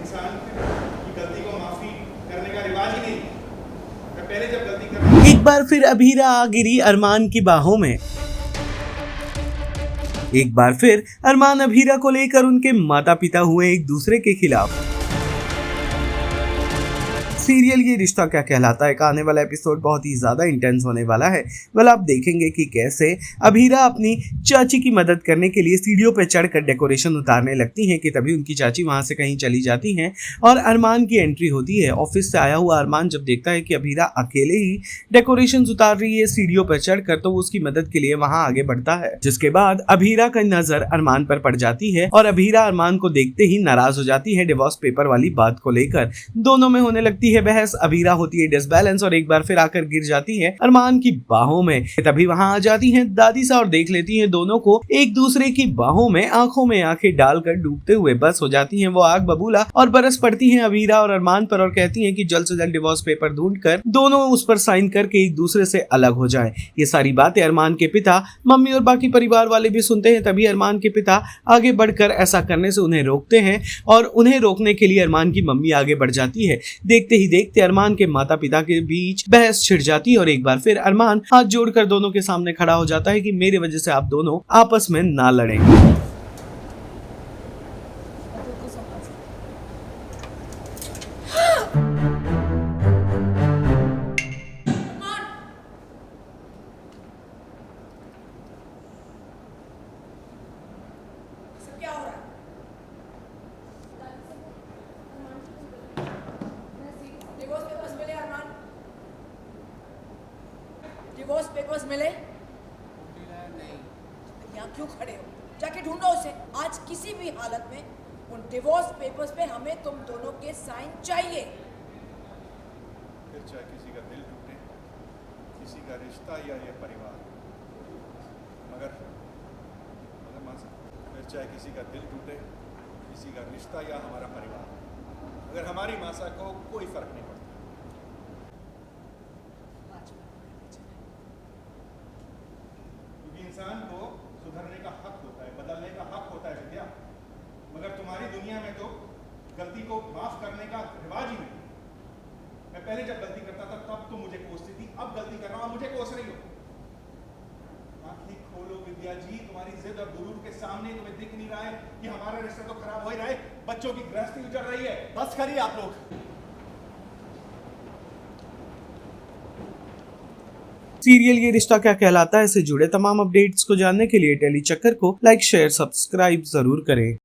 इंसान की गलती को माफी करने का रिवाज ही नहीं। मैं पहले जब गलती कर एक बार फिर अभीरा आ गिरी अरमान की बाहों में। एक बार फिर अरमान अभीरा को लेकर उनके माता पिता हुए एक दूसरे के खिलाफ। सीरियल ये रिश्ता क्या कहलाता है का आने वाला एपिसोड बहुत ही ज्यादा इंटेंस होने वाला है। आप देखेंगे कि कैसे अभीरा अपनी चाची की मदद करने के लिए सीढ़ियों पर चढ़कर डेकोरेशन उतारने लगती हैं कि तभी उनकी चाची वहां से कहीं चली जाती हैं और अरमान की एंट्री होती है। ऑफिस से आया हुआ अरमान जब देखता है कि अभीरा अकेले ही डेकोरेशन उतार रही है सीढ़ियों पर चढ़कर, तो वो उसकी मदद के लिए वहां आगे बढ़ता है, जिसके बाद अभीरा का नजर अरमान पर पड़ जाती है और अभीरा अरमान को देखते ही नाराज हो जाती है डिवोर्स पेपर वाली बात को लेकर। दोनों में होने लगती है बहस। अभीरा होती है डिसबैलेंस और एक बार फिर आकर गिर जाती है अरमान की बाहों में। तभी वहां आ जाती हैं दादी सा और देख लेती हैं दोनों को एक दूसरे की बाहों में आंखों में आंखें डालकर डूबते हुए। बस हो जाती हैं वो आग बबूला और बरस पड़ती हैं अभीरा और अरमान पर और कहती हैं कि जल्द से जल्द डिवोर्स पेपर ढूंढकर दोनों उस पर साइन करके एक दूसरे से अलग हो जाएं। ये सारी बातें अरमान के पिता, मम्मी और बाकी परिवार वाले भी सुनते हैं। तभी अरमान के पिता आगे बढ़कर ऐसा करने से उन्हें रोकते हैं और उन्हें रोकने के लिए अरमान की मम्मी आगे बढ़ जाती है। देखते ही देखते अरमान के माता पिता के बीच बहस छिड़ जाती है और एक बार फिर अरमान हाथ जोड़कर दोनों के सामने खड़ा हो जाता है कि मेरे वजह से आप दोनों आपस में ना लड़ें। क्या हो रहा है? डिवोर्स पेपर्स मिले अरमान? डिवोर्स पेपर्स मिले? नहीं। यहाँ क्यों खड़े हो? जाके ढूंढो उसे। आज किसी भी हालत में उन डिवोर्स पेपर्स पे हमें तुम दोनों के साइन चाहिए। फिर चाहे किसी का दिल टूटे, किसी का रिश्ता या ये परिवार, मगर फिर चाहे किसी का दिल टूटे, किसी का रिश्ता या हमारा परिवार, अगर हमारी मासा को कोई फर्क नहीं पड़ता। क्योंकि इंसान को सुधरने का हक होता है, बदलने का हक होता है विद्या, मगर तुम्हारी दुनिया में तो गलती को माफ करने का रिवाज ही नहीं। मैं पहले जब गलती करता था तब तुम मुझे कोसती थी, अब गलती कर रहा हूं मुझे कोस रही हो। आंखें खोलो विद्या जी, तुम्हारी जिद और गुरूर के सामने तुम्हें दिख नहीं रहा है कि हमारा रिश्ता तो खराब हो ही रहा है, बच्चों की गृहस्थी उजड़ रही है। बस करिए आप लोग। सीरियल ये रिश्ता क्या कहलाता है से जुड़े तमाम अपडेट्स को जानने के लिए टेली चक्कर को लाइक, शेयर, सब्सक्राइब जरूर करें।